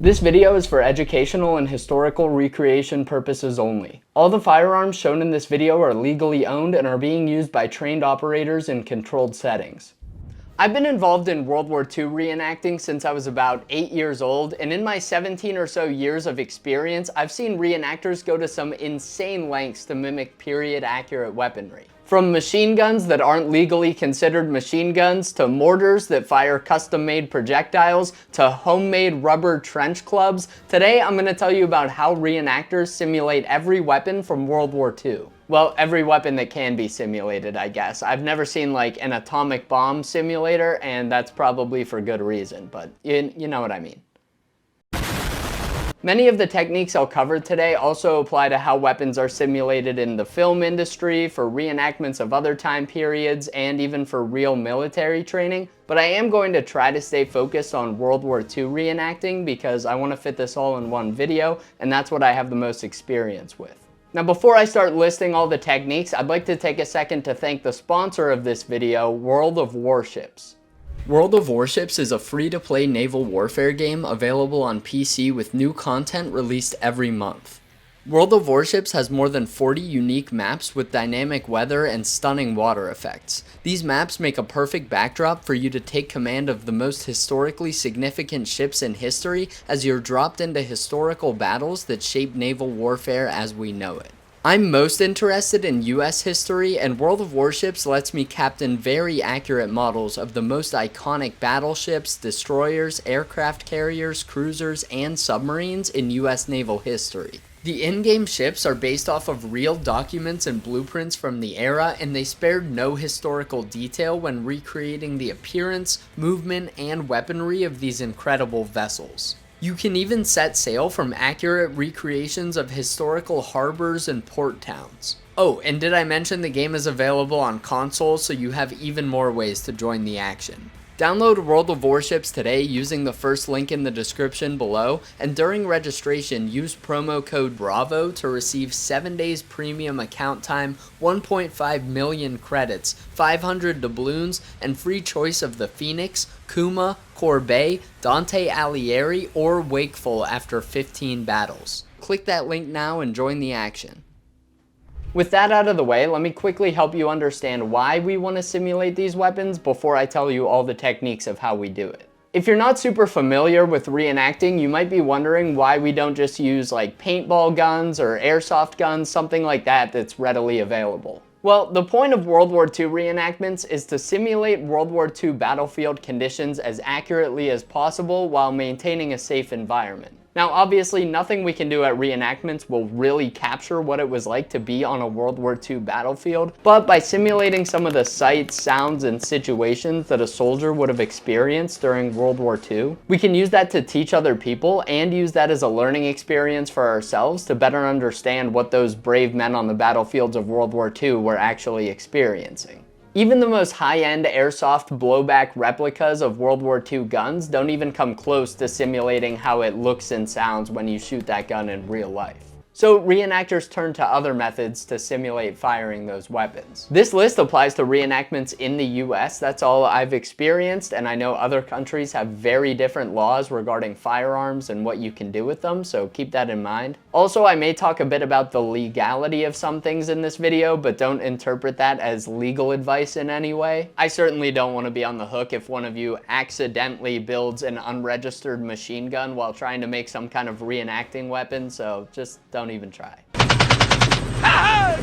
This video is for educational and historical recreation purposes only. All the firearms shown in this video are legally owned and are being used by trained operators in controlled settings. I've been involved in World War II reenacting since I was about 8 years old, and in my 17 or so years of experience, I've seen reenactors go to some insane lengths to mimic period-accurate weaponry. From machine guns that aren't legally considered machine guns, to mortars that fire custom-made projectiles, to homemade rubber trench clubs, today I'm going to tell you about how reenactors simulate every weapon from World War II. Well, every weapon that can be simulated, I guess. I've never seen like an atomic bomb simulator, and that's probably for good reason, but you know what I mean. Many of the techniques I'll cover today also apply to how weapons are simulated in the film industry, for reenactments of other time periods, and even for real military training. But I am going to try to stay focused on World War II reenacting because I want to fit this all in one video, and that's what I have the most experience with. Now, before I start listing all the techniques, I'd like to take a second to thank the sponsor of this video, World of Warships. World of Warships is a free-to-play naval warfare game available on PC with new content released every month. World of Warships has more than 40 unique maps with dynamic weather and stunning water effects. These maps make a perfect backdrop for you to take command of the most historically significant ships in history as you're dropped into historical battles that shape naval warfare as we know it. I'm most interested in US history, and World of Warships lets me captain very accurate models of the most iconic battleships, destroyers, aircraft carriers, cruisers, and submarines in US naval history. The in-game ships are based off of real documents and blueprints from the era, and they spared no historical detail when recreating the appearance, movement, and weaponry of these incredible vessels. You can even set sail from accurate recreations of historical harbors and port towns. Oh, and did I mention the game is available on console, so you have even more ways to join the action. Download World of Warships today using the first link in the description below, and during registration use promo code BRAVO to receive 7 days premium account time, 1.5 million credits, 500 doubloons, and free choice of the Phoenix, Kuma, Corbeil, Dante Alighieri, or Wakeful after 15 battles. Click that link now and join the action. With that out of the way, let me quickly help you understand why we want to simulate these weapons before I tell you all the techniques of how we do it. If you're not super familiar with reenacting, you might be wondering why we don't just use like paintball guns or airsoft guns, something like that that's readily available. Well, the point of World War II reenactments is to simulate World War II battlefield conditions as accurately as possible while maintaining a safe environment. Now, obviously, nothing we can do at reenactments will really capture what it was like to be on a World War II battlefield, but by simulating some of the sights, sounds, and situations that a soldier would have experienced during World War II, we can use that to teach other people and use that as a learning experience for ourselves to better understand what those brave men on the battlefields of World War II were actually experiencing. Even the most high-end airsoft blowback replicas of World War II guns don't even come close to simulating how it looks and sounds when you shoot that gun in real life. So reenactors turn to other methods to simulate firing those weapons. This list applies to reenactments in the US. That's all I've experienced, and I know other countries have very different laws regarding firearms and what you can do with them, so keep that in mind. Also, I may talk a bit about the legality of some things in this video, but don't interpret that as legal advice in any way. I certainly don't want to be on the hook if one of you accidentally builds an unregistered machine gun while trying to make some kind of reenacting weapon, so just don't even try.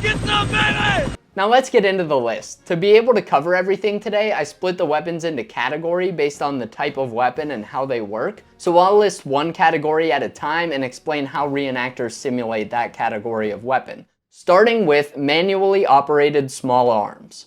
Get some, baby! Now let's get into the list. To be able to cover everything today, I split the weapons into category based on the type of weapon and how they work. So I'll list one category at a time and explain how reenactors simulate that category of weapon. Starting with manually operated small arms.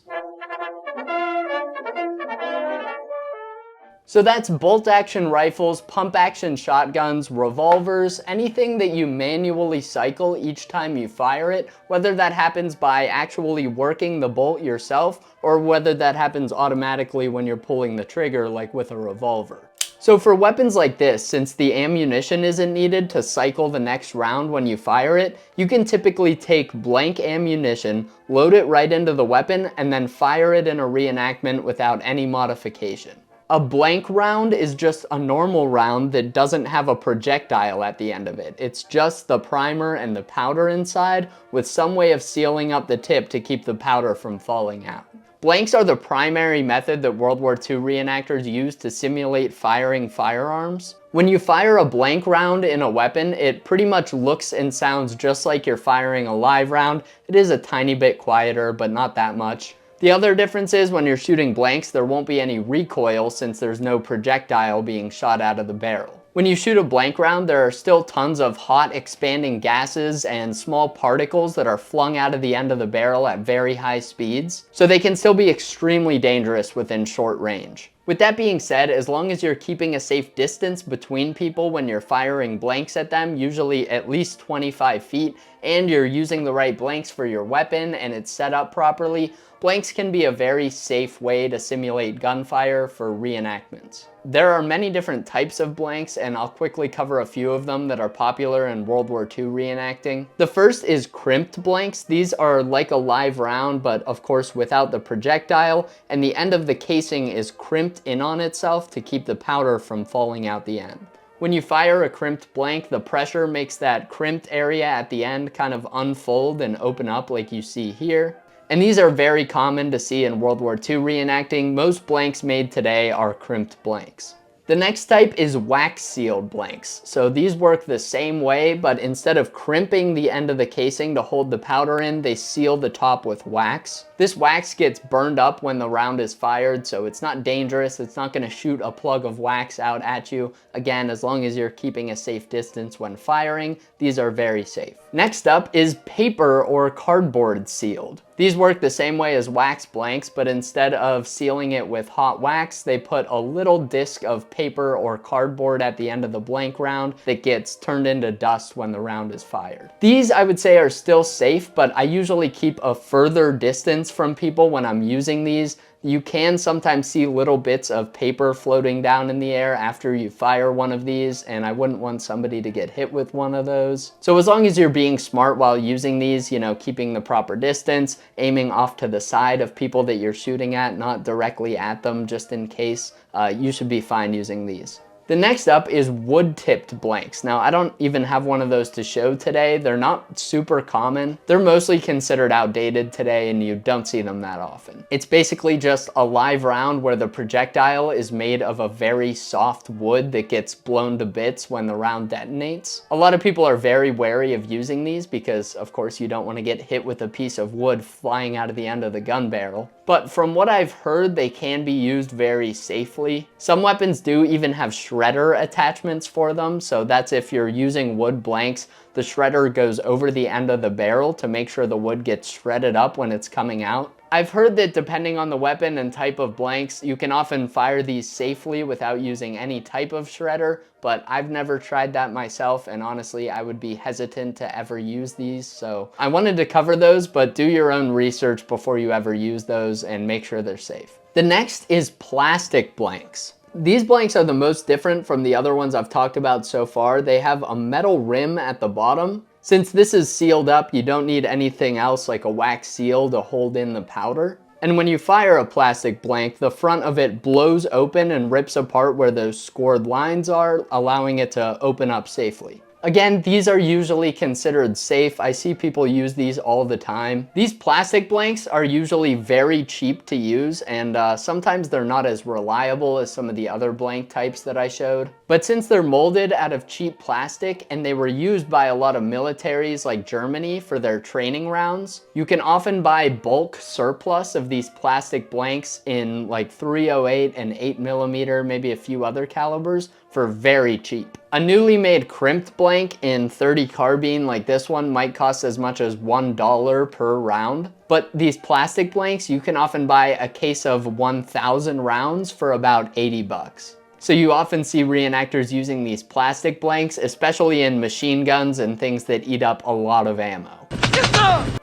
So that's bolt-action rifles, pump-action shotguns, revolvers, anything that you manually cycle each time you fire it, whether that happens by actually working the bolt yourself, or whether that happens automatically when you're pulling the trigger like with a revolver. So for weapons like this, since the ammunition isn't needed to cycle the next round when you fire it, you can typically take blank ammunition, load it right into the weapon, and then fire it in a reenactment without any modification. A blank round is just a normal round that doesn't have a projectile at the end of it. It's just the primer and the powder inside with some way of sealing up the tip to keep the powder from falling out. Blanks are the primary method that World War II reenactors used to simulate firing firearms. When you fire a blank round in a weapon, it pretty much looks and sounds just like you're firing a live round. It is a tiny bit quieter, but not that much. The other difference is when you're shooting blanks, there won't be any recoil since there's no projectile being shot out of the barrel. When you shoot a blank round, there are still tons of hot expanding gases and small particles that are flung out of the end of the barrel at very high speeds, so they can still be extremely dangerous within short range. With that being said, as long as you're keeping a safe distance between people when you're firing blanks at them, usually at least 25 feet, and you're using the right blanks for your weapon and it's set up properly, blanks can be a very safe way to simulate gunfire for reenactments. There are many different types of blanks, and I'll quickly cover a few of them that are popular in World War II reenacting. The first is crimped blanks. These are like a live round, but of course without the projectile, and the end of the casing is crimped in on itself to keep the powder from falling out the end. When you fire a crimped blank, the pressure makes that crimped area at the end kind of unfold and open up like you see here. And these are very common to see in World War II reenacting. Most blanks made today are crimped blanks. The next type is wax sealed blanks. So these work the same way, but instead of crimping the end of the casing to hold the powder in, they seal the top with wax. This wax gets burned up when the round is fired, so it's not dangerous. It's not going to shoot a plug of wax out at you. Again, as long as you're keeping a safe distance when firing, these are very safe. Next up is paper or cardboard sealed. These work the same way as wax blanks, but instead of sealing it with hot wax, they put a little disc of paper or cardboard at the end of the blank round that gets turned into dust when the round is fired. These, I would say, are still safe, but I usually keep a further distance from people when I'm using these. You can sometimes see little bits of paper floating down in the air after you fire one of these, and I wouldn't want somebody to get hit with one of those. So as long as you're being smart while using these, keeping the proper distance, aiming off to the side of people that you're shooting at, not directly at them just in case, you should be fine using these. The next up is wood-tipped blanks. Now, I don't even have one of those to show today. They're not super common. They're mostly considered outdated today, and you don't see them that often. It's basically just a live round where the projectile is made of a very soft wood that gets blown to bits when the round detonates. A lot of people are very wary of using these because, of course, you don't want to get hit with a piece of wood flying out of the end of the gun barrel. But from what I've heard, they can be used very safely. Some weapons do even have shredder attachments for them, so that's if you're using wood blanks, the shredder goes over the end of the barrel to make sure the wood gets shredded up when it's coming out. I've heard that depending on the weapon and type of blanks, you can often fire these safely without using any type of shredder, but I've never tried that myself, and honestly, I would be hesitant to ever use these, so I wanted to cover those, but do your own research before you ever use those and make sure they're safe. The next is plastic blanks. These blanks are the most different from the other ones I've talked about so far. They have a metal rim at the bottom. Since this is sealed up, you don't need anything else like a wax seal to hold in the powder. And when you fire a plastic blank, the front of it blows open and rips apart where those scored lines are, allowing it to open up safely. Again, these are usually considered safe. I see people use these all the time. These plastic blanks are usually very cheap to use, and sometimes they're not as reliable as some of the other blank types that I showed. But since they're molded out of cheap plastic and they were used by a lot of militaries like Germany for their training rounds, you can often buy bulk surplus of these plastic blanks in like .308 and 8mm, maybe a few other calibers, for very cheap. A newly made crimped blank in .30 carbine like this one might cost as much as $1 per round. But these plastic blanks, you can often buy a case of 1,000 rounds for about 80 bucks. So you often see reenactors using these plastic blanks, especially in machine guns and things that eat up a lot of ammo.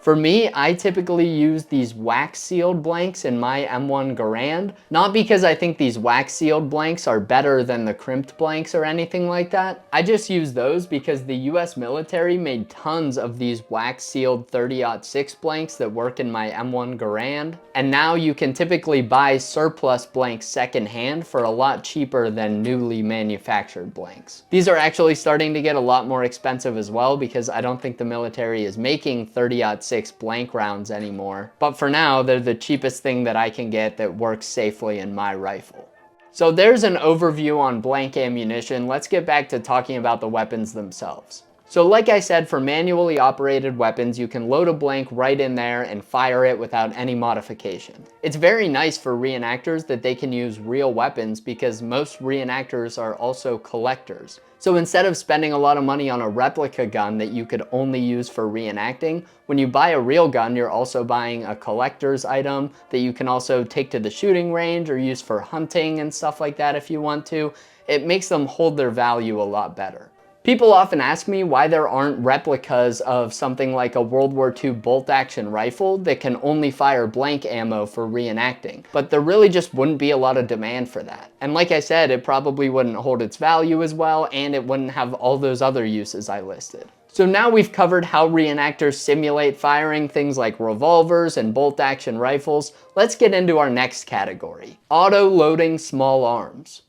For me, I typically use these wax sealed blanks in my M1 Garand, not because I think these wax sealed blanks are better than the crimped blanks or anything like that. I just use those because the US military made tons of these wax sealed 30-06 blanks that work in my M1 Garand, and now you can typically buy surplus blanks secondhand for a lot cheaper than newly manufactured blanks. These are actually starting to get a lot more expensive as well because I don't think the military is making 30-06 blank rounds anymore. But for now, they're the cheapest thing that I can get that works safely in my rifle. So there's an overview on blank ammunition. Let's get back to talking about the weapons themselves. So like I said, for manually operated weapons, you can load a blank right in there and fire it without any modification. It's very nice for reenactors that they can use real weapons because most reenactors are also collectors. So instead of spending a lot of money on a replica gun that you could only use for reenacting, when you buy a real gun, you're also buying a collector's item that you can also take to the shooting range or use for hunting and stuff like that if you want to. It makes them hold their value a lot better. People often ask me why there aren't replicas of something like a World War II bolt-action rifle that can only fire blank ammo for reenacting, but there really just wouldn't be a lot of demand for that. And like I said, it probably wouldn't hold its value as well, and it wouldn't have all those other uses I listed. So now we've covered how reenactors simulate firing things like revolvers and bolt-action rifles. Let's get into our next category, auto-loading small arms.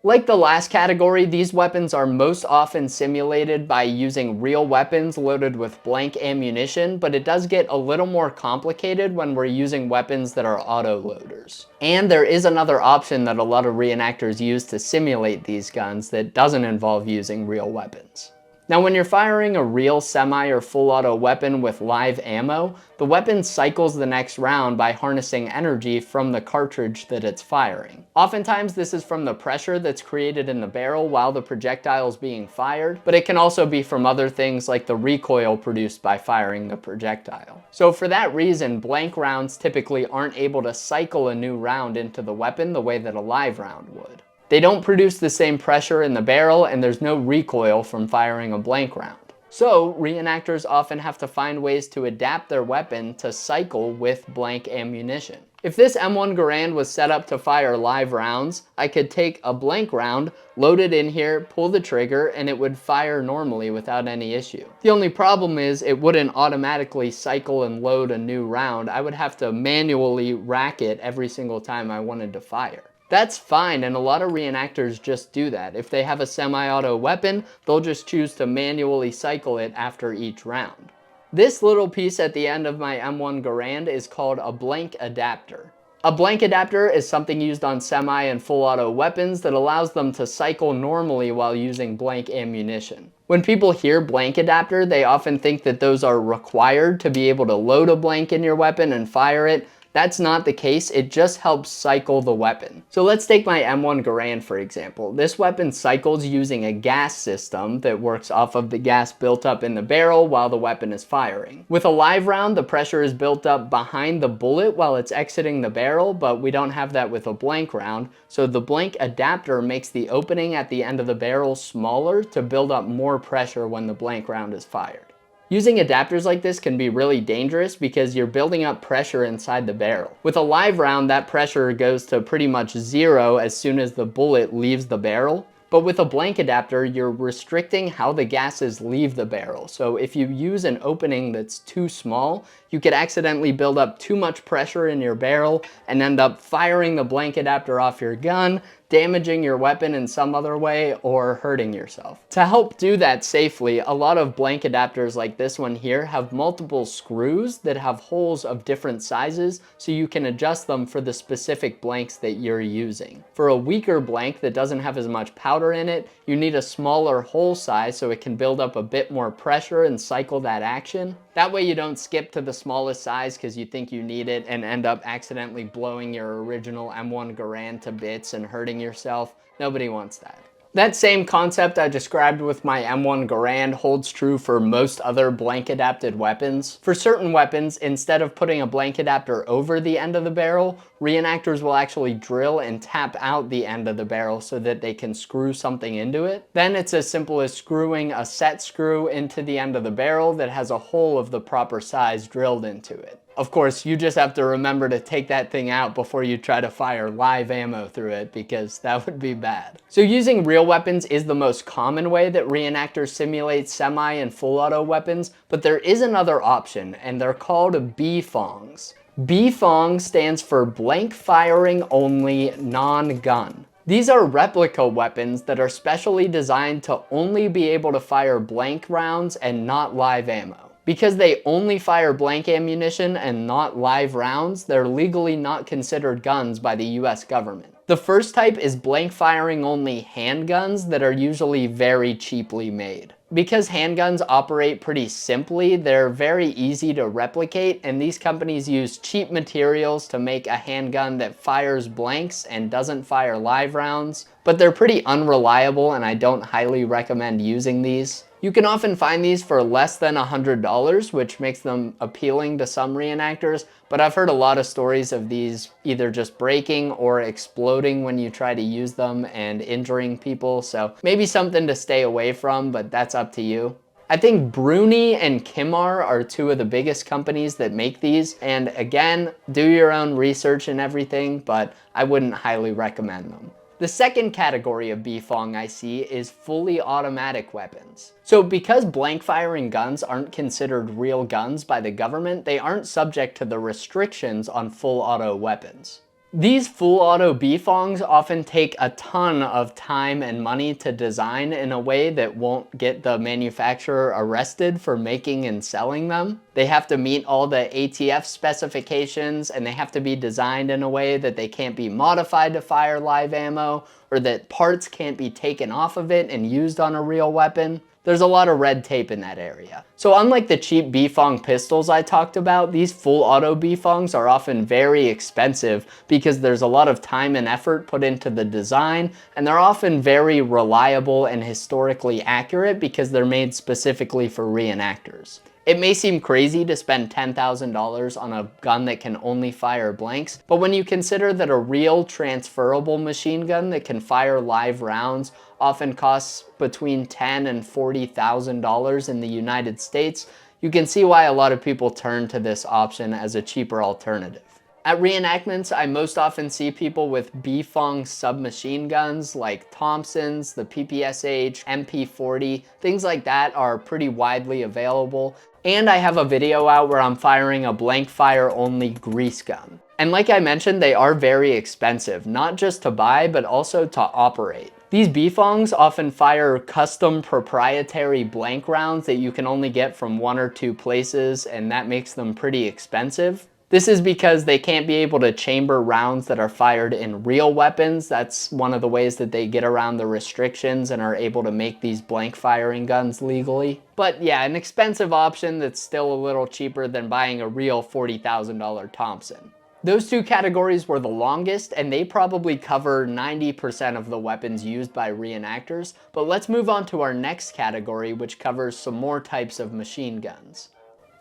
Like the last category, these weapons are most often simulated by using real weapons loaded with blank ammunition, but it does get a little more complicated when we're using weapons that are auto-loaders. And there is another option that a lot of reenactors use to simulate these guns that doesn't involve using real weapons. Now when you're firing a real semi or full auto weapon with live ammo, the weapon cycles the next round by harnessing energy from the cartridge that it's firing. Oftentimes this is from the pressure that's created in the barrel while the projectile is being fired, but it can also be from other things like the recoil produced by firing the projectile. So for that reason, blank rounds typically aren't able to cycle a new round into the weapon the way that a live round would. They don't produce the same pressure in the barrel, and there's no recoil from firing a blank round. So reenactors often have to find ways to adapt their weapon to cycle with blank ammunition. If this M1 Garand was set up to fire live rounds, I could take a blank round, load it in here, pull the trigger, and it would fire normally without any issue. The only problem is it wouldn't automatically cycle and load a new round. I would have to manually rack it every single time I wanted to fire. That's fine, and a lot of reenactors just do that. If they have a semi-auto weapon, they'll just choose to manually cycle it after each round. This little piece at the end of my M1 Garand is called a blank adapter. A blank adapter is something used on semi and full auto weapons that allows them to cycle normally while using blank ammunition. When people hear blank adapter, they often think that those are required to be able to load a blank in your weapon and fire it. That's not the case, it just helps cycle the weapon. So let's take my M1 Garand for example. This weapon cycles using a gas system that works off of the gas built up in the barrel while the weapon is firing. With a live round, the pressure is built up behind the bullet while it's exiting the barrel, but we don't have that with a blank round, so the blank adapter makes the opening at the end of the barrel smaller to build up more pressure when the blank round is fired. Using adapters like this can be really dangerous because you're building up pressure inside the barrel. With a live round, that pressure goes to pretty much zero as soon as the bullet leaves the barrel. But with a blank adapter, you're restricting how the gases leave the barrel. So if you use an opening that's too small, you could accidentally build up too much pressure in your barrel and end up firing the blank adapter off your gun, damaging your weapon in some other way, or hurting yourself. To help do that safely, a lot of blank adapters like this one here have multiple screws that have holes of different sizes so you can adjust them for the specific blanks that you're using. For a weaker blank that doesn't have as much powder in it, you need a smaller hole size so it can build up a bit more pressure and cycle that action. That way you don't skip to the smallest size because you think you need it and end up accidentally blowing your original M1 Garand to bits and hurting yourself. Nobody wants that. That same concept I described with my M1 Garand holds true for most other blank adapted weapons. For certain weapons, instead of putting a blank adapter over the end of the barrel, reenactors will actually drill and tap out the end of the barrel so that they can screw something into it. Then it's as simple as screwing a set screw into the end of the barrel that has a hole of the proper size drilled into it. Of course, you just have to remember to take that thing out before you try to fire live ammo through it, because that would be bad. So using real weapons is the most common way that reenactors simulate semi and full auto weapons, but there is another option, and they're called BFONGs. BFONG stands for blank firing only non-gun. These are replica weapons that are specially designed to only be able to fire blank rounds and not live ammo. Because they only fire blank ammunition and not live rounds, they're legally not considered guns by the US government. The first type is blank firing only handguns that are usually very cheaply made. Because handguns operate pretty simply, they're very easy to replicate, and these companies use cheap materials to make a handgun that fires blanks and doesn't fire live rounds, but they're pretty unreliable and I don't highly recommend using these. You can often find these for less than $100, which makes them appealing to some reenactors, but I've heard a lot of stories of these either just breaking or exploding when you try to use them and injuring people, so maybe something to stay away from, but that's up to you. I think Bruni and Kimar are two of the biggest companies that make these, and again, do your own research and everything, but I wouldn't highly recommend them. The second category of BFONG I see is fully automatic weapons. So because blank firing guns aren't considered real guns by the government, they aren't subject to the restrictions on full auto weapons. These full auto BFONGs often take a ton of time and money to design in a way that won't get the manufacturer arrested for making and selling them. They have to meet all the ATF specifications, and they have to be designed in a way that they can't be modified to fire live ammo, or that parts can't be taken off of it and used on a real weapon. There's a lot of red tape in that area. So unlike the cheap BFONG pistols I talked about, these full auto BFONGs are often very expensive because there's a lot of time and effort put into the design, and they're often very reliable and historically accurate because they're made specifically for reenactors. It may seem crazy to spend $10,000 on a gun that can only fire blanks, but when you consider that a real transferable machine gun that can fire live rounds often costs between $10,000 and $40,000 in the United States, you can see why a lot of people turn to this option as a cheaper alternative. At reenactments, I most often see people with BFONG submachine guns like Thompsons, the PPSH, MP40, things like that are pretty widely available. And I have a video out where I'm firing a blank fire only grease gun. And like I mentioned, they are very expensive, not just to buy, but also to operate. These BFONGs often fire custom proprietary blank rounds that you can only get from one or two places, and that makes them pretty expensive. This is because they can't be able to chamber rounds that are fired in real weapons. That's one of the ways that they get around the restrictions and are able to make these blank firing guns legally. But yeah, an expensive option that's still a little cheaper than buying a real $40,000 Thompson. Those two categories were the longest, and they probably cover 90% of the weapons used by reenactors. But let's move on to our next category, which covers some more types of machine guns.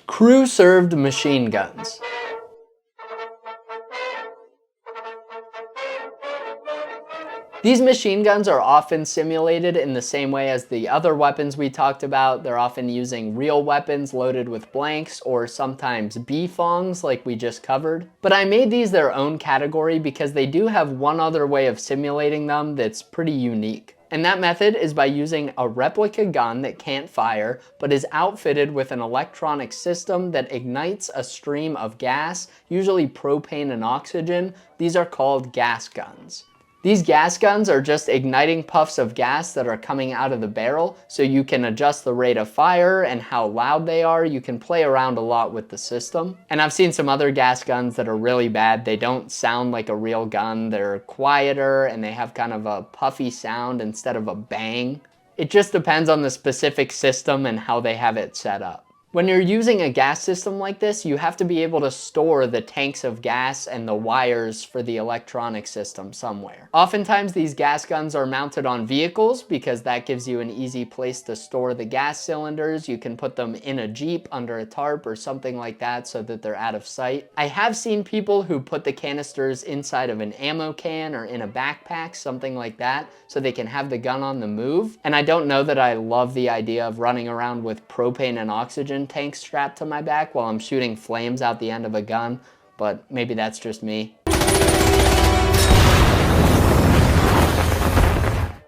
Crew-served machine guns. These machine guns are often simulated in the same way as the other weapons we talked about. They're often using real weapons loaded with blanks, or sometimes BFONGs like we just covered. But I made these their own category because they do have one other way of simulating them that's pretty unique. And that method is by using a replica gun that can't fire, but is outfitted with an electronic system that ignites a stream of gas, usually propane and oxygen. These are called gas guns. These gas guns are just igniting puffs of gas that are coming out of the barrel, so you can adjust the rate of fire and how loud they are. You can play around a lot with the system. And I've seen some other gas guns that are really bad. They don't sound like a real gun. They're quieter and they have kind of a puffy sound instead of a bang. It just depends on the specific system and how they have it set up. When you're using a gas system like this, you have to be able to store the tanks of gas and the wires for the electronic system somewhere. Oftentimes these gas guns are mounted on vehicles because that gives you an easy place to store the gas cylinders. You can put them in a Jeep under a tarp or something like that so that they're out of sight. I have seen people who put the canisters inside of an ammo can or in a backpack, something like that, so they can have the gun on the move. And I don't know that I love the idea of running around with propane and oxygen tank strapped to my back while I'm shooting flames out the end of a gun, but maybe that's just me.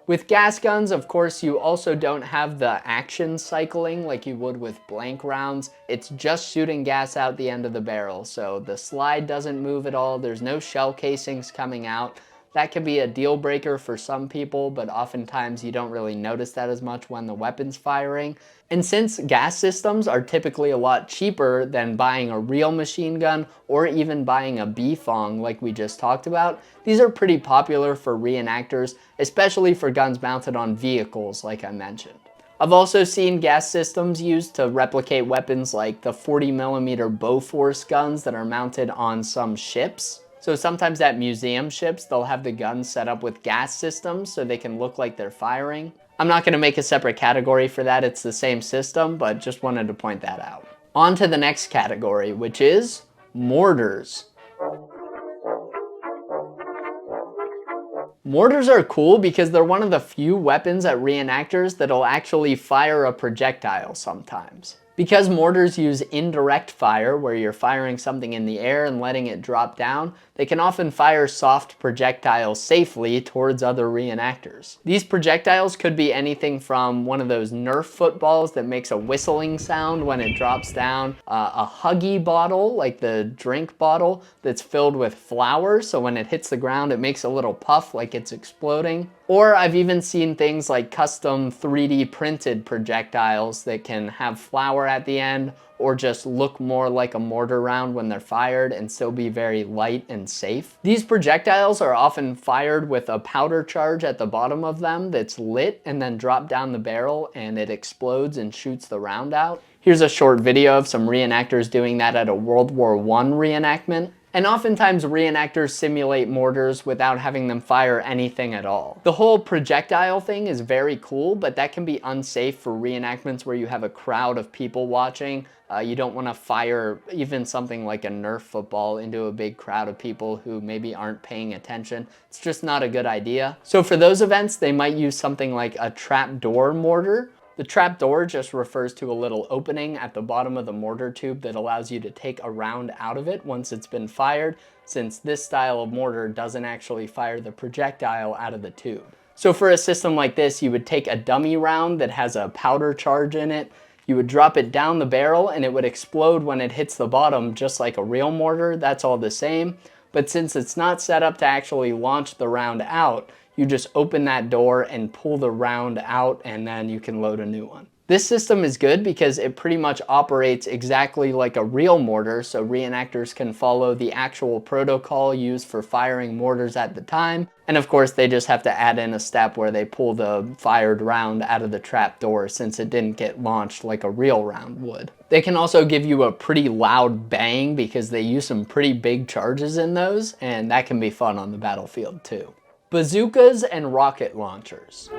With gas guns, of course, you also don't have the action cycling like you would with blank rounds. It's just shooting gas out the end of the barrel, so the slide doesn't move at all. There's no shell casings coming out. That can be a deal breaker for some people, but oftentimes you don't really notice that as much when the weapon's firing. And since gas systems are typically a lot cheaper than buying a real machine gun or even buying a BFONG like we just talked about, these are pretty popular for reenactors, especially for guns mounted on vehicles like I mentioned. I've also seen gas systems used to replicate weapons like the 40mm Bofors guns that are mounted on some ships. So sometimes at museum ships, they'll have the guns set up with gas systems so they can look like they're firing. I'm not gonna make a separate category for that, it's the same system, but just wanted to point that out. On to the next category, which is mortars. Mortars are cool because they're one of the few weapons at reenactors that'll actually fire a projectile sometimes. Because mortars use indirect fire, where you're firing something in the air and letting it drop down, they can often fire soft projectiles safely towards other reenactors. These projectiles could be anything from one of those Nerf footballs that makes a whistling sound when it drops down, a Huggy bottle, like the drink bottle, that's filled with flour, so when it hits the ground it makes a little puff like it's exploding. Or I've even seen things like custom 3D printed projectiles that can have flour at the end or just look more like a mortar round when they're fired and still be very light and safe. These projectiles are often fired with a powder charge at the bottom of them that's lit and then dropped down the barrel and it explodes and shoots the round out. Here's a short video of some reenactors doing that at a World War I reenactment. And oftentimes reenactors simulate mortars without having them fire anything at all. The whole projectile thing is very cool, but that can be unsafe for reenactments where you have a crowd of people watching. You don't want to fire even something like a Nerf football into a big crowd of people who maybe aren't paying attention. It's just not a good idea. So for those events, they might use something like a trapdoor mortar. The trapdoor just refers to a little opening at the bottom of the mortar tube that allows you to take a round out of it once it's been fired, since this style of mortar doesn't actually fire the projectile out of the tube. So for a system like this, you would take a dummy round that has a powder charge in it, you would drop it down the barrel and it would explode when it hits the bottom just like a real mortar. That's all the same. But since it's not set up to actually launch the round out, you just open that door and pull the round out and then you can load a new one. This system is good because it pretty much operates exactly like a real mortar, so reenactors can follow the actual protocol used for firing mortars at the time. And of course, they just have to add in a step where they pull the fired round out of the trap door since it didn't get launched like a real round would. They can also give you a pretty loud bang because they use some pretty big charges in those, and that can be fun on the battlefield too. Bazookas and rocket launchers.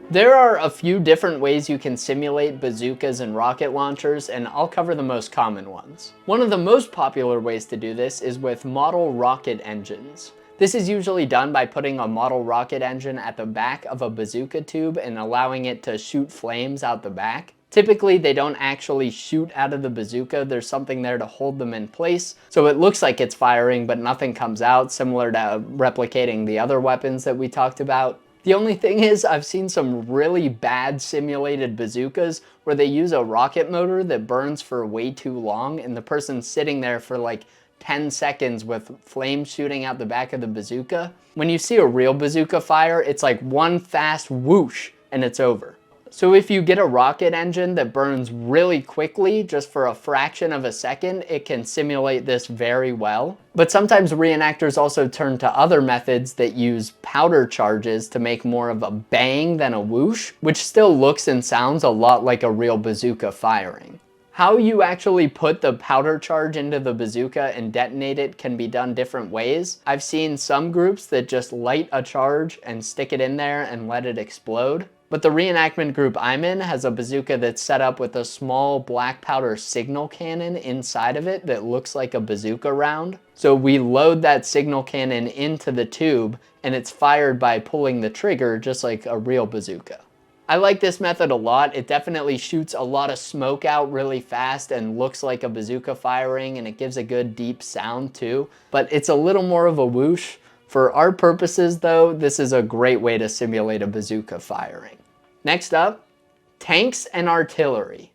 There are a few different ways you can simulate bazookas and rocket launchers, and I'll cover the most common ones. One of the most popular ways to do this is with model rocket engines. This is usually done by putting a model rocket engine at the back of a bazooka tube and allowing it to shoot flames out the back. Typically, they don't actually shoot out of the bazooka. There's something there to hold them in place, so it looks like it's firing, but nothing comes out, similar to replicating the other weapons that we talked about. The only thing is, I've seen some really bad simulated bazookas where they use a rocket motor that burns for way too long, and the person's sitting there for like 10 seconds with flames shooting out the back of the bazooka. When you see a real bazooka fire, it's like one fast whoosh and it's over. So if you get a rocket engine that burns really quickly, just for a fraction of a second, it can simulate this very well. But sometimes reenactors also turn to other methods that use powder charges to make more of a bang than a whoosh, which still looks and sounds a lot like a real bazooka firing. How you actually put the powder charge into the bazooka and detonate it can be done different ways. I've seen some groups that just light a charge and stick it in there and let it explode. But the reenactment group I'm in has a bazooka that's set up with a small black powder signal cannon inside of it that looks like a bazooka round. So we load that signal cannon into the tube and it's fired by pulling the trigger just like a real bazooka. I like this method a lot. It definitely shoots a lot of smoke out really fast and looks like a bazooka firing, and it gives a good deep sound too. But it's a little more of a whoosh. For our purposes though, this is a great way to simulate a bazooka firing. Next up, tanks and artillery.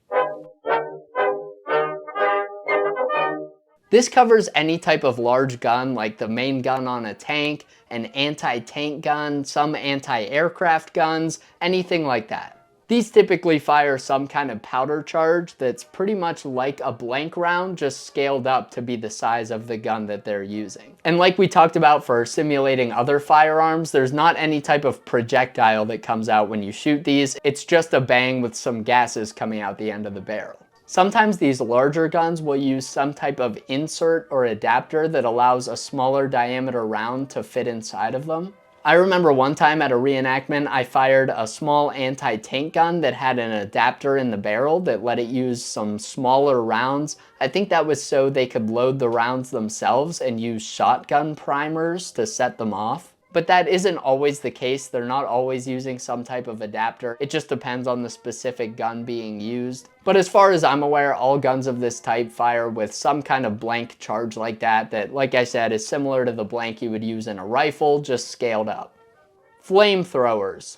This covers any type of large gun, like the main gun on a tank, an anti-tank gun, some anti-aircraft guns, anything like that. These typically fire some kind of powder charge that's pretty much like a blank round, just scaled up to be the size of the gun that they're using. And like we talked about for simulating other firearms, there's not any type of projectile that comes out when you shoot these. It's just a bang with some gases coming out the end of the barrel. Sometimes these larger guns will use some type of insert or adapter that allows a smaller diameter round to fit inside of them. I remember one time at a reenactment, I fired a small anti-tank gun that had an adapter in the barrel that let it use some smaller rounds. I think that was so they could load the rounds themselves and use shotgun primers to set them off. But that isn't always the case. They're not always using some type of adapter. It just depends on the specific gun being used. But as far as I'm aware, all guns of this type fire with some kind of blank charge like that, like I said, is similar to the blank you would use in a rifle, just scaled up. Flamethrowers.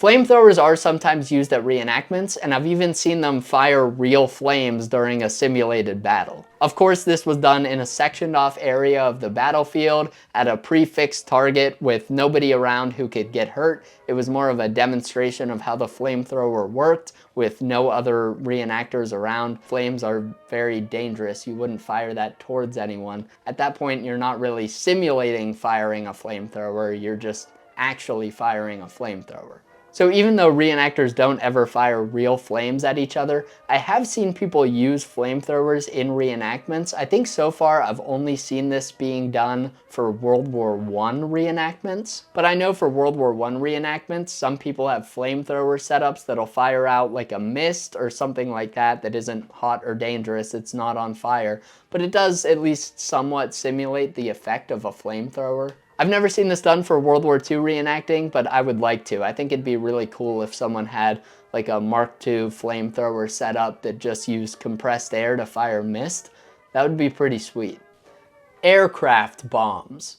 Flamethrowers are sometimes used at reenactments, and I've even seen them fire real flames during a simulated battle. Of course, this was done in a sectioned off area of the battlefield at a prefixed target with nobody around who could get hurt. It was more of a demonstration of how the flamethrower worked with no other reenactors around. Flames are very dangerous. You wouldn't fire that towards anyone. At that point, you're not really simulating firing a flamethrower, you're just actually firing a flamethrower. So even though reenactors don't ever fire real flames at each other, I have seen people use flamethrowers in reenactments. I think so far I've only seen this being done for World War I reenactments. But I know for World War I reenactments, some people have flamethrower setups that'll fire out like a mist or something like that that isn't hot or dangerous, it's not on fire. But it does at least somewhat simulate the effect of a flamethrower. I've never seen this done for World War II reenacting, but I would like to. I think it'd be really cool if someone had like a Mark II flamethrower setup that just used compressed air to fire mist. That would be pretty sweet. Aircraft bombs.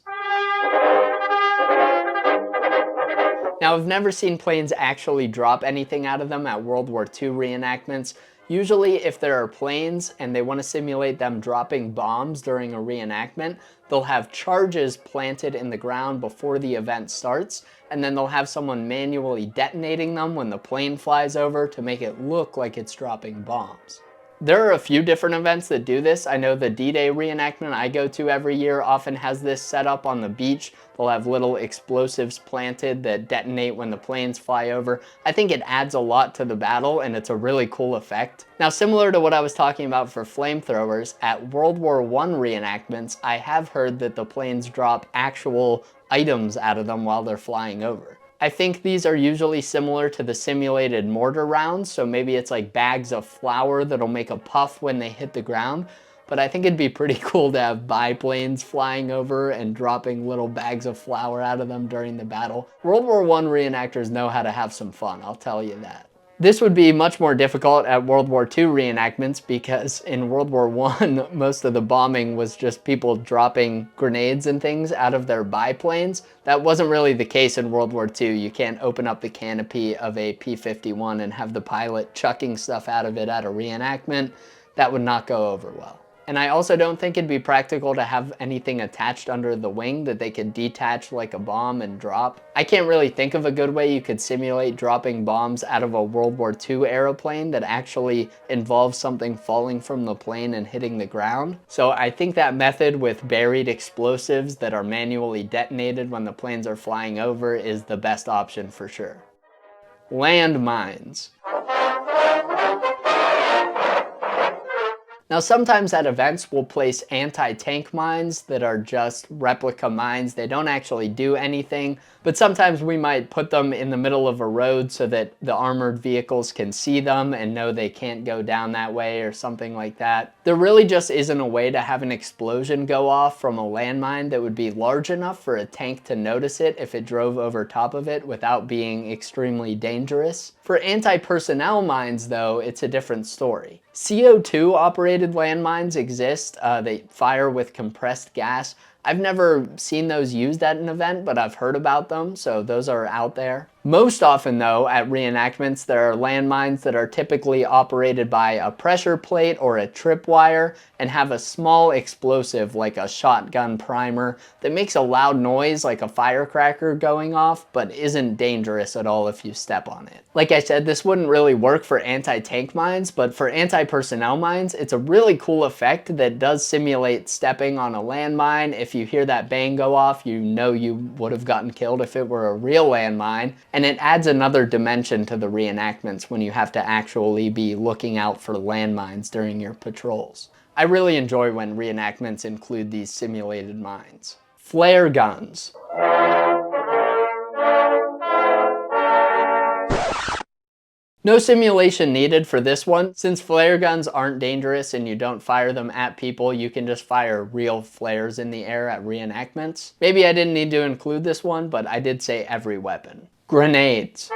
Now, I've never seen planes actually drop anything out of them at World War II reenactments. Usually, if there are planes and they want to simulate them dropping bombs during a reenactment, they'll have charges planted in the ground before the event starts, and then they'll have someone manually detonating them when the plane flies over to make it look like it's dropping bombs. There are a few different events that do this. I know the D-Day reenactment I go to every year often has this set up on the beach. They'll have little explosives planted that detonate when the planes fly over. I think it adds a lot to the battle and it's a really cool effect. Now, similar to what I was talking about for flamethrowers, at World War I reenactments, I have heard that the planes drop actual items out of them while they're flying over. I think these are usually similar to the simulated mortar rounds, so maybe it's like bags of flour that'll make a puff when they hit the ground, but I think it'd be pretty cool to have biplanes flying over and dropping little bags of flour out of them during the battle. World War I reenactors know how to have some fun, I'll tell you that. This would be much more difficult at World War II reenactments because in World War I, most of the bombing was just people dropping grenades and things out of their biplanes. That wasn't really the case in World War II. You can't open up the canopy of a P-51 and have the pilot chucking stuff out of it at a reenactment. That would not go over well. And I also don't think it'd be practical to have anything attached under the wing that they could detach like a bomb and drop. I can't really think of a good way you could simulate dropping bombs out of a World War II airplane that actually involves something falling from the plane and hitting the ground. So I think that method with buried explosives that are manually detonated when the planes are flying over is the best option for sure. Landmines. Now sometimes at events we'll place anti-tank mines that are just replica mines. They don't actually do anything, but sometimes we might put them in the middle of a road so that the armored vehicles can see them and know they can't go down that way or something like that. There really just isn't a way to have an explosion go off from a landmine that would be large enough for a tank to notice it if it drove over top of it without being extremely dangerous. For anti-personnel mines though, it's a different story. CO2 operated landmines exist. They fire with compressed gas. I've never seen those used at an event, but I've heard about them, so those are out there. Most often though, at reenactments, there are landmines that are typically operated by a pressure plate or a tripwire and have a small explosive like a shotgun primer that makes a loud noise like a firecracker going off, but isn't dangerous at all if you step on it. Like I said, this wouldn't really work for anti-tank mines, but for anti-personnel mines, it's a really cool effect that does simulate stepping on a landmine. If you hear that bang go off, you know you would have gotten killed if it were a real landmine. And it adds another dimension to the reenactments when you have to actually be looking out for landmines during your patrols. I really enjoy when reenactments include these simulated mines. Flare guns. No simulation needed for this one. Since flare guns aren't dangerous and you don't fire them at people, you can just fire real flares in the air at reenactments. Maybe I didn't need to include this one, but I did say every weapon. Grenades.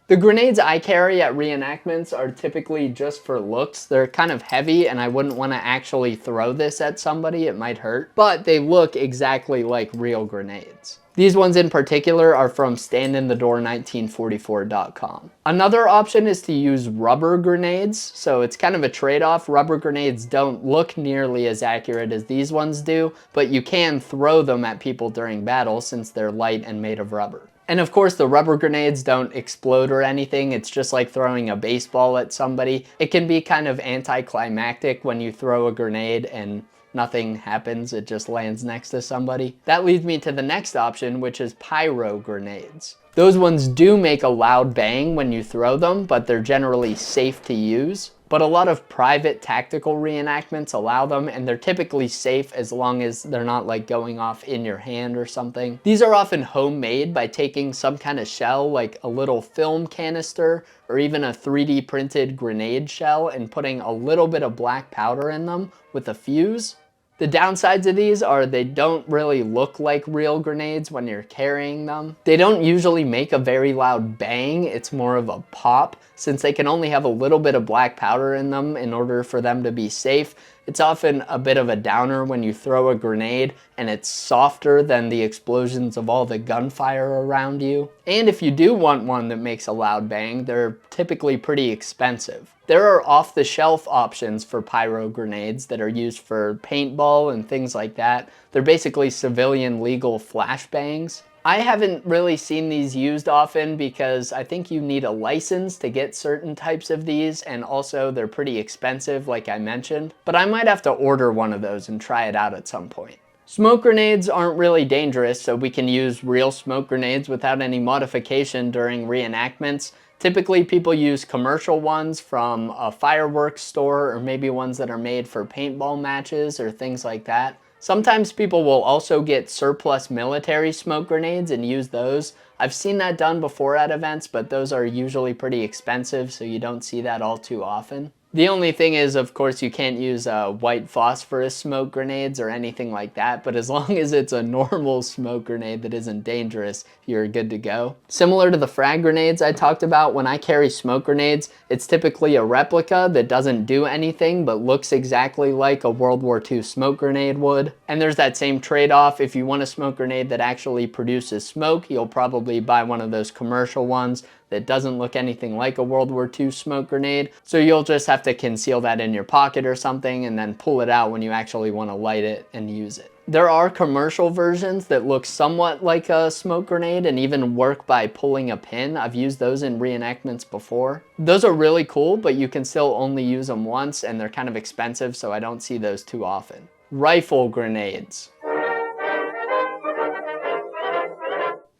The grenades I carry at reenactments are typically just for looks. They're kind of heavy and I wouldn't want to actually throw this at somebody, it might hurt, but they look exactly like real grenades. These ones in particular are from standinthedor1944.com. Another option is to use rubber grenades, so it's kind of a trade-off. Rubber grenades don't look nearly as accurate as these ones do, but you can throw them at people during battle since they're light and made of rubber. And of course the rubber grenades don't explode or anything, it's just like throwing a baseball at somebody. It can be kind of anticlimactic when you throw a grenade and nothing happens, it just lands next to somebody. That leads me to the next option, which is pyro grenades. Those ones do make a loud bang when you throw them, but they're generally safe to use. But a lot of private tactical reenactments allow them, and they're typically safe as long as they're not like going off in your hand or something. These are often homemade by taking some kind of shell, like a little film canister or even a 3D printed grenade shell, and putting a little bit of black powder in them with a fuse. The downsides of these are they don't really look like real grenades when you're carrying them. They don't usually make a very loud bang, it's more of a pop. Since they can only have a little bit of black powder in them in order for them to be safe, it's often a bit of a downer when you throw a grenade and it's softer than the explosions of all the gunfire around you. And if you do want one that makes a loud bang, they're typically pretty expensive. There are off-the-shelf options for pyro grenades that are used for paintball and things like that. They're basically civilian legal flashbangs. I haven't really seen these used often because I think you need a license to get certain types of these, and also they're pretty expensive like I mentioned, but I might have to order one of those and try it out at some point. Smoke grenades aren't really dangerous, so we can use real smoke grenades without any modification during reenactments. Typically people use commercial ones from a fireworks store or maybe ones that are made for paintball matches or things like that. Sometimes people will also get surplus military smoke grenades and use those. I've seen that done before at events, but those are usually pretty expensive, so you don't see that all too often. The only thing is, of course, you can't use white phosphorus smoke grenades or anything like that, but as long as it's a normal smoke grenade that isn't dangerous, you're good to go. Similar to the frag grenades I talked about, when I carry smoke grenades, it's typically a replica that doesn't do anything but looks exactly like a World War II smoke grenade would. And there's that same trade-off. If you want a smoke grenade that actually produces smoke, you'll probably buy one of those commercial ones that doesn't look anything like a World War II smoke grenade. So you'll just have to conceal that in your pocket or something and then pull it out when you actually want to light it and use it. There are commercial versions that look somewhat like a smoke grenade and even work by pulling a pin. I've used those in reenactments before. Those are really cool, but you can still only use them once and they're kind of expensive, so I don't see those too often. Rifle grenades.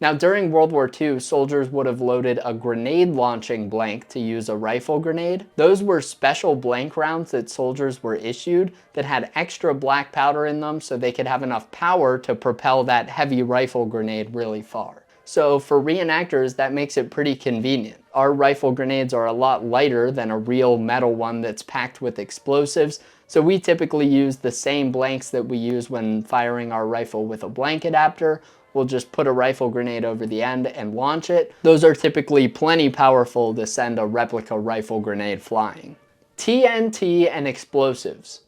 Now, during World War II, soldiers would have loaded a grenade launching blank to use a rifle grenade. Those were special blank rounds that soldiers were issued that had extra black powder in them so they could have enough power to propel that heavy rifle grenade really far. So for reenactors, that makes it pretty convenient. Our rifle grenades are a lot lighter than a real metal one that's packed with explosives, so we typically use the same blanks that we use when firing our rifle with a blank adapter. We'll just put a rifle grenade over the end and launch it. Those are typically plenty powerful to send a replica rifle grenade flying. TNT and explosives.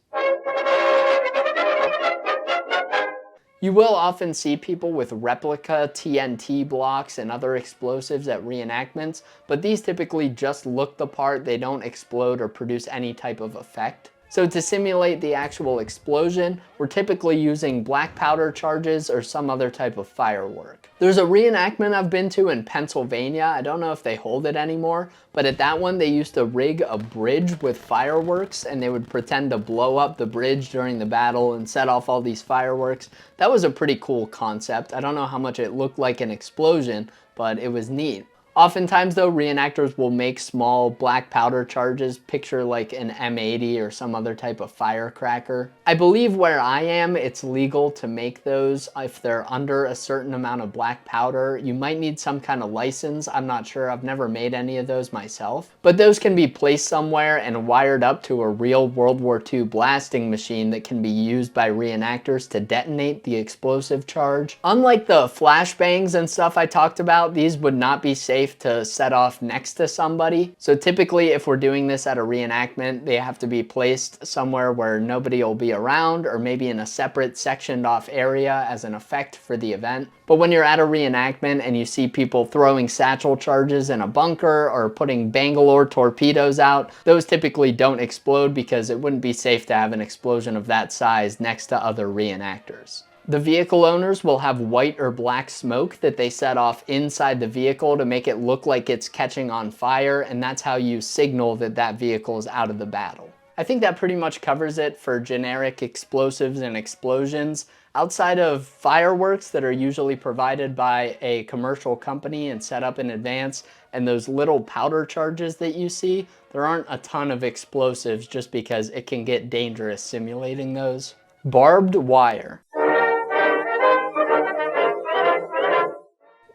You will often see people with replica TNT blocks and other explosives at reenactments, but these typically just look the part. They don't explode or produce any type of effect. So to simulate the actual explosion, we're typically using black powder charges or some other type of firework. There's a reenactment I've been to in Pennsylvania. I don't know if they hold it anymore, but at that one they used to rig a bridge with fireworks and they would pretend to blow up the bridge during the battle and set off all these fireworks. That was a pretty cool concept. I don't know how much it looked like an explosion, but it was neat. Oftentimes though, reenactors will make small black powder charges, picture like an M80 or some other type of firecracker. I believe where I am, it's legal to make those if they're under a certain amount of black powder. You might need some kind of license, I'm not sure, I've never made any of those myself. But those can be placed somewhere and wired up to a real World War II blasting machine that can be used by reenactors to detonate the explosive charge. Unlike the flashbangs and stuff I talked about, these would not be safe to set off next to somebody. So typically if we're doing this at a reenactment, they have to be placed somewhere where nobody will be around or maybe in a separate sectioned off area as an effect for the event. But when you're at a reenactment and you see people throwing satchel charges in a bunker or putting Bangalore torpedoes out, those typically don't explode because it wouldn't be safe to have an explosion of that size next to other reenactors. The vehicle owners will have white or black smoke that they set off inside the vehicle to make it look like it's catching on fire, and that's how you signal that that vehicle is out of the battle. I think that pretty much covers it for generic explosives and explosions. Outside of fireworks that are usually provided by a commercial company and set up in advance, and those little powder charges that you see, there aren't a ton of explosives just because it can get dangerous simulating those. Barbed wire.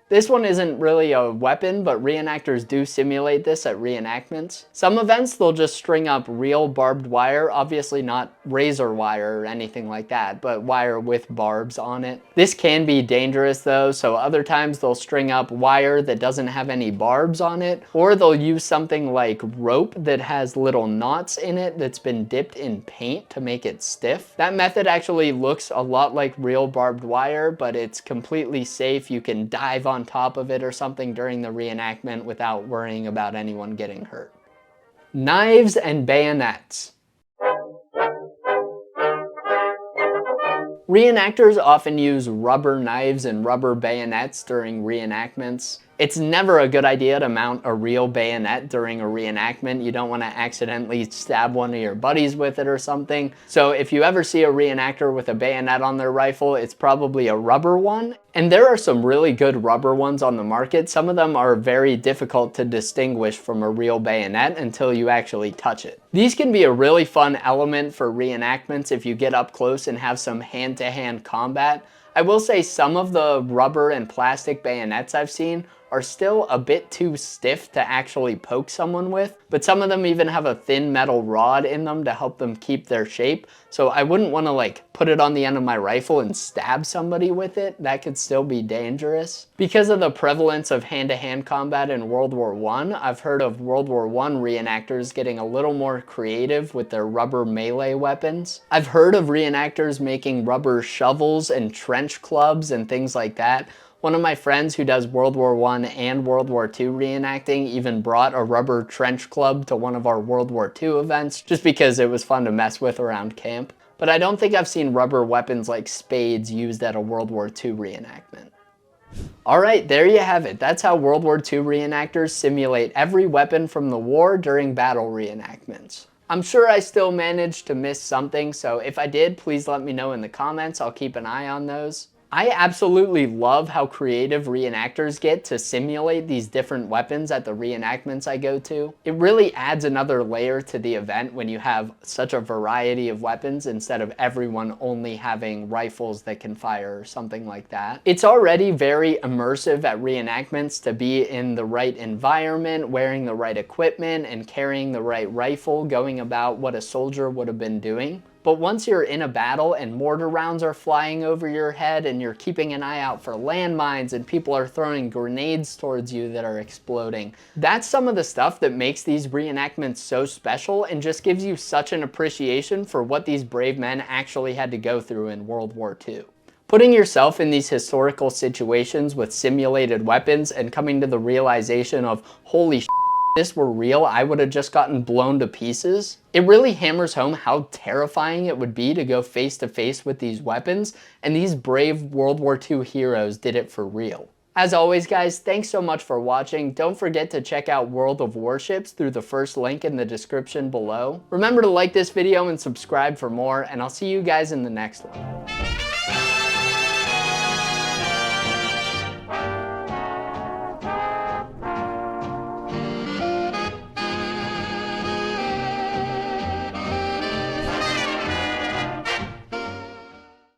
This one isn't really a weapon, but reenactors do simulate this at reenactments. Some events, they'll just string up real barbed wire, obviously not razor wire or anything like that, but wire with barbs on it. This can be dangerous though, so other times they'll string up wire that doesn't have any barbs on it, or they'll use something like rope that has little knots in it that's been dipped in paint to make it stiff. That method actually looks a lot like real barbed wire, but it's completely safe. You can dive on top of it or something during the reenactment without worrying about anyone getting hurt. Knives and bayonets. Reenactors often use rubber knives and rubber bayonets during reenactments. It's never a good idea to mount a real bayonet during a reenactment. You don't want to accidentally stab one of your buddies with it or something. So if you ever see a reenactor with a bayonet on their rifle, it's probably a rubber one. And there are some really good rubber ones on the market. Some of them are very difficult to distinguish from a real bayonet until you actually touch it. These can be a really fun element for reenactments if you get up close and have some hand-to-hand combat. I will say some of the rubber and plastic bayonets I've seen are still a bit too stiff to actually poke someone with, but some of them even have a thin metal rod in them to help them keep their shape. So I wouldn't want to like put it on the end of my rifle and stab somebody with it. That could still be dangerous. Because of the prevalence of hand-to-hand combat in World War I, I've heard of World War I reenactors getting a little more creative with their rubber melee weapons. I've heard of reenactors making rubber shovels and trench clubs and things like that. One of my friends who does World War I and World War II reenacting even brought a rubber trench club to one of our World War II events just because it was fun to mess with around camp. But I don't think I've seen rubber weapons like spades used at a World War II reenactment. Alright, there you have it. That's how World War II reenactors simulate every weapon from the war during battle reenactments. I'm sure I still managed to miss something, so if I did, please let me know in the comments. I'll keep an eye on those. I absolutely love how creative reenactors get to simulate these different weapons at the reenactments I go to. It really adds another layer to the event when you have such a variety of weapons instead of everyone only having rifles that can fire or something like that. It's already very immersive at reenactments to be in the right environment, wearing the right equipment, and carrying the right rifle, going about what a soldier would have been doing. But once you're in a battle and mortar rounds are flying over your head and you're keeping an eye out for landmines and people are throwing grenades towards you that are exploding, that's some of the stuff that makes these reenactments so special and just gives you such an appreciation for what these brave men actually had to go through in World War II. Putting yourself in these historical situations with simulated weapons and coming to the realization of, holy shit, if this were real, I would have just gotten blown to pieces. It really hammers home how terrifying it would be to go face to face with these weapons, and these brave World War II heroes did it for real. As always guys, thanks so much for watching. Don't forget to check out World of Warships through the first link in the description below. Remember to like this video and subscribe for more, and I'll see you guys in the next one.